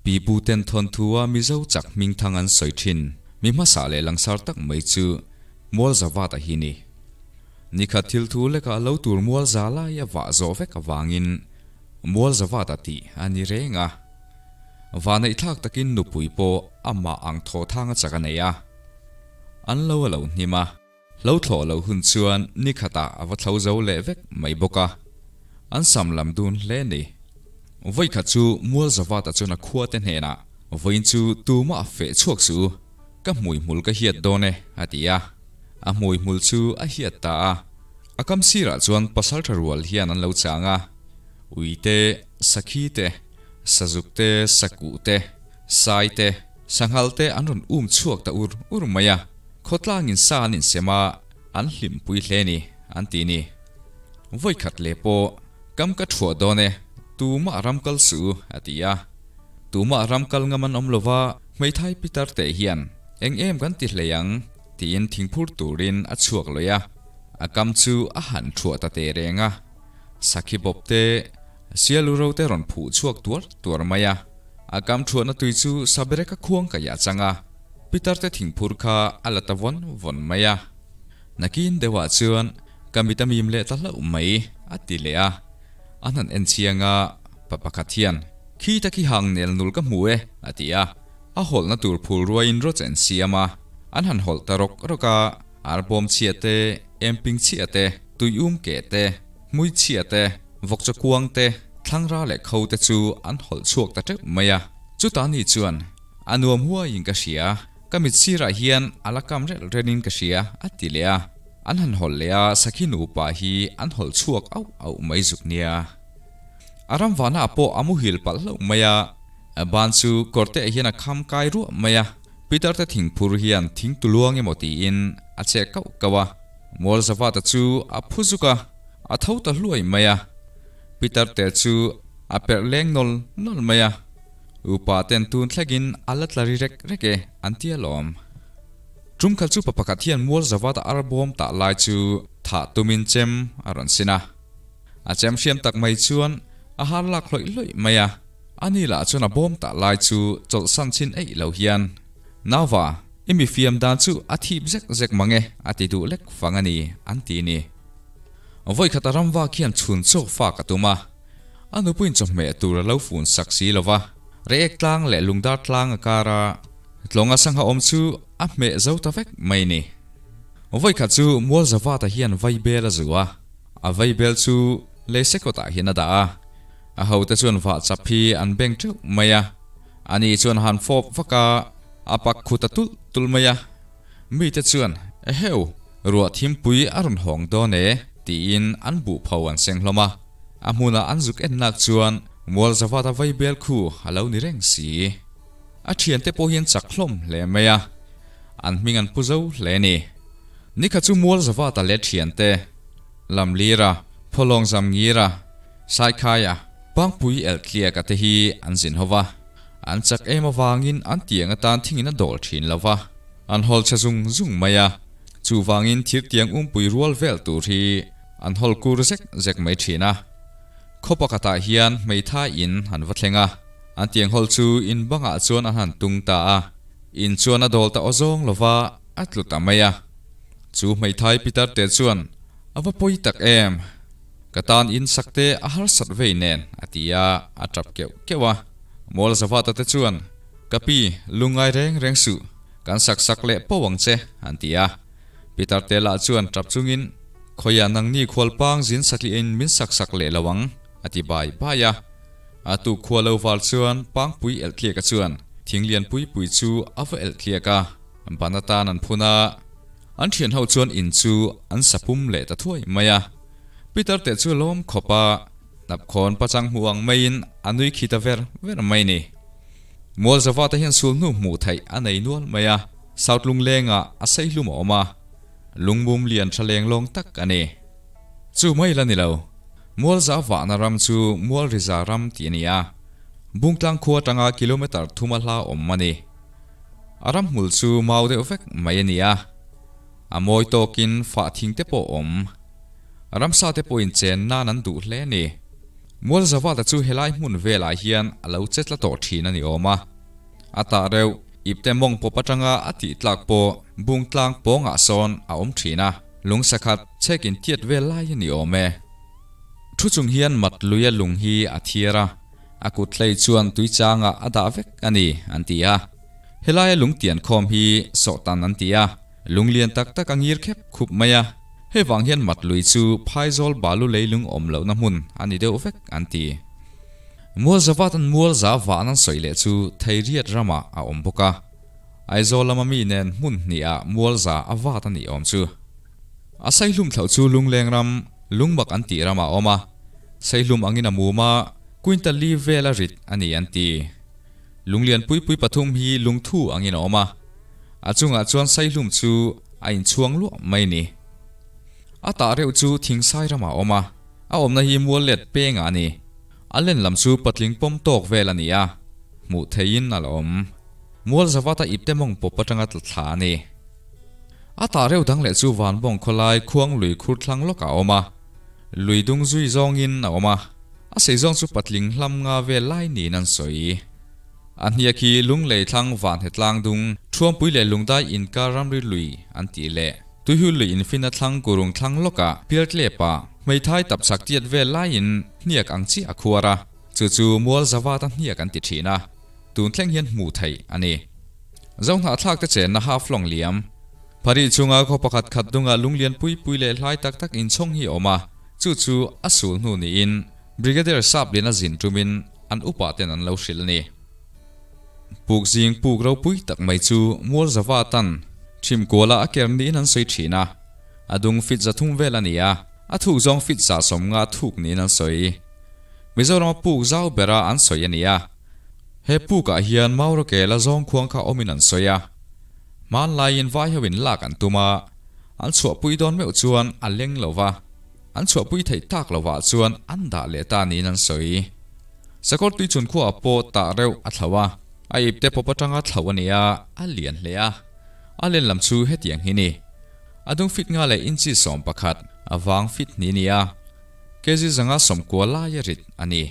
ปีปูเต็นทนทัวมิเจ้าจักมิงทางอันสอยทินมีมาสาเลลังสารตักไม่จูมัวจะว่าตาหินีนี่ขัดทิลทูเลกาเล่าตัวมัวจะลายว่าโจเวกวางินมัวจะว่าตาตีอันนี้เรงะวานในทักตะกินนุปุยโปอามาอังโททางจักรเนียอันเล่านี่มาเล่าโถเล่าหุ่นชวนนี่ขัดตาวัดเล่าเจ้าเล็กไม่บกะอันสำลำดุนเล่นี่ไว้ขัดจูมัวจะว่าตาจนขวดเต็นเฮนะไว้จูตัวมาเฟะชวกสูก็มวยมุลก็เฮียดโดนเนอดียามวยมุลจูเฮียดตาคำสิระจวนภาษาทรัวลเฮียนันเล่าจางอุยเตสักฮีเตสจุกเตสักุเตไซเตสังหารเตอันรุนชวกตาอุรมายาขดลางินซานินเสมาอันลิมปุยเลนีอันตีนีไว้ขัดเลโปกำกัดหัวโดนเนตูมารำกัลสูอดียาตูมารำกัลงมันอมลวาไม่ไทยพิตาร์เตเฮียนเอ็งกันติดเลยยังตีนทิ้งพูดตูรินอัดชวกเลยกำจูอาหารชัวตาเตเรงสักขีบเตเสียลูเราเตรอนผูชวกตัวมายกำชัวนัตุยจูสับเรกควงกยาจังพิตาร์เตทิ้งพูดข้าอัลตะวันมายนักินเดวะจวนกำมิตามิมเลตัลละไม่อัดติเลยอันนั้นเอ็นเชียงปะปะขัดเทียนขี้ตะขี้หังเนลนุลกับหมูอดียหอลนัตูร์พูลรวยอินโรเจนเซียมาอันหันหอลตรกอาร์บอมเชียเตเอ็มปิงเชียเตตุยเกเตมุยเชียเตวกจะกวงเตทั้งราเล็กเขาเตจูอันหอลชวกตะเจไม่จุดตานี้จวนอันวมหัวยิงกษีก็มิดซีระเฮียนอัลกัมเรนินกษีอัติเลียอันหันหอลเลียสักินูปาฮีอันหอลชวกเอาไม่จุกเนียอารามวานาโปอามุฮิลปัลลุไม่บานซูกอร์เตเฮียนคำกายรู้ไม่ปีตาร์เตทิ้งพูร์เฮียนทิ้งตุลวงเงมตีอินอาเจกกว่ามัวจะว่าตจูอาพุจุกะอาท้าตะลุยไม่ปีตาร์เตจูอาเปรเลงนอลไม่อุปาเตนตุนเทกินอัลลัตลาริเรกอันเตียลอมจุ่มขัดจูปะปะกัดเฮียนมัวจะว่าตาอาร์บอมตาลายจูถ้าตุมินเจมอารันสินะอาเจมเชียมตักไม่ชวนอาหารหลักลอยไม่อันนี้ละจนบอมตาลายจูจดสันชินเหล่าเฮียนนาวามีฟิล์มดานจูอาทิบเจ็กมังอาทิดูเล็กฟังนี้อันตีนี้ไว้ขัดรำว่าเขียนชุนโซฟากตุมาอันนู้ปุ่นจมเมตุระเล่าฝุ่นสักสีละวะเรียกตางและลุงดาตางการะลงอาสังหาอมจูอัพเมเจ้าตะเวกไม่นี่ไว้ขัดจูมัวจะว่าตะเฮียนไว้เบลจูไว้เบลจูเลเซกตะเฮียนดาเขาแต่ชวนว่าจับพีอันเบ่งเจ้าไม่อันนี้ชวนหันฟอบฟักอาปักขุตตุลไม่มีแต่ชวนเฮวรัวทิมปุยอารมณ์หงโดนตีอินอันบุพาวันเซงลมาอามุนาอันจุกเอ็นนักชวนมัวจะว่าตะไว้เบลคูฮัลโหลนิเรงสีอาเทียนเตโปเฮียนจักลมเลไม่อันมีงันปุเจ้าเลนี่ข้าจูมัวจะว่าตะเล็ดเทียนเตลำลีระพลองจำงีระสายขายบางปุยเอลเคลียกตะฮีอันสินฮวะอันจักมาวางินอันเตียงตานทิ้งนัดดอลชินละวะอันฮอลชะจุงไม่จูวางินทิดเตียงปุยรัวเวลตูรีอันฮอลกูรเซกไม่ชินะขบกตาเฮียนไม่ท่าอินหันวัดเลงอันเตียงฮอลจูอินบังอาจวนอันหันตุงตาอินชวนอดอลตาอซงละวะอัดลุตาไม่จูไม่ท่ายพิตาร์เตชวนอวปอยตักกตานอินสักเตอาหารสัตว์เวเนนอติยาอาจับเกี่ยวมอลสวัสดิ์เตชวนกะปีลุงไอเร่งสุการสักเละปวังเจอันติยาพิตาร์เตละชวนจับจุงินขอยานังนี่ควลปังจินสักลีอินมินสักเละระวังอธิบายบายอาตุควลาวาลชวนปังปุยเอลเคลียกชวนทิ้งเลียนปุยจูอฟเอลเคลียกปานาตานันพูนาอันเทียนเฮาชวนอินจูอันสับปุ่มเละตะถ้วยมายปีเตอร์เตจูล้มขบนับคนประจังห่วงไม่ยินอันนุยคิดเวรไม่นี่มัวจะว่าแต่เห็นสูนุ่มหมู่ไทยอันไหนนวลไม่สาวลุงเลงอาศัยลุมออกมาลุงมุมเลียนเฉลงลงตักอันนี้จูไม่ละนี่เรามัวจะว่านารำจูมัวริจารำที่นี่บุงตังขวดตั้งกิโลเมตรทุ่มลาอมมันนี่อารำมุลจูมาเอาเดอเฟกไม่นี่อามอยโตกินฝาทิ้งเตปอมรำซาเตปอินเจนนานันดูเลนี่ mual zawa ta chu helai mun vela hian alo chetla to thina ni oma ata reu ipte mong po patanga ati tlak po bung tlang po nga son a om thina lung sakhat chekin tiat velai ni ome thu chung hian mat luya lung hi athiara akut hlei chuan tuichanga ada vek ani antia helai lung tian khom hi so tan antia lunglian tak tak angir khep khup maya he wang hian mat lui chu phaizol balu leilung omlo na mun ani deu vek anti mual zawatan mual zawa nan soile chu theiriat rama a omboka aizol lama mi nen mun ni a mual za awata ni om chu asailum thau chu lungleng ram lungbak anti rama oma sailum angina muma quintal li vela rit ani anti lunglian pui pui pathum hi lungthu angina oma achunga chuan sailum chu ain chuang lu mai ni ata reu chu thingsai rama oma a omna hi mual let pe nga ni alen lam chu patling pom tok vel ania mu thein alom mual zawata ipte mong popatanga tla ni ata reu dang le chu van bong kholai khuang lui khur thlang loka oma luidung zui zong in na oma a seizong chu patling hlam nga ve lai ni nan soi an hia khi lung lei thlang van hetlang dung thuam pui le lungdai in ka ramri lui an ti le tu hu lui in fina thlang kurung thlang loka pirt le pa mai thai tap sak tiat ve lai in niak angchi akhuara chu chu mual zawata niak an ti thina tun thleng hian mu thai ani zong ha thlak te chen na ha flong liam phari chunga kho pakhat khat dunga lunglian pui pui le hlai tak tak in chong hi oma chu chu asul nu ni in brigadier sap lena zin tumin an upa ten an lo shil ni puk jing puk ro pui tak mai chu mual zawatan thim kola aker ni nan soi thina adung fit zathum velania athu zong fit sa som nga thuk ni nan soi mizoram puk zau bera an soi ania he puka hian mauro ke la zong khuang kha omin an soya man lai in vai hawin lak an tuma an chua pui don meu chuan aleng lova an chua pui thei tak lova chuan an da le ta ni nan soi sakor tui chun khuwa po ta reu athlawa ai ipte popatanga thlawania alian hlea alen lam chu hetiang hini adung fit nga le inchi som pakhat awang fit ni nia kezi zanga som ko la ya rit ani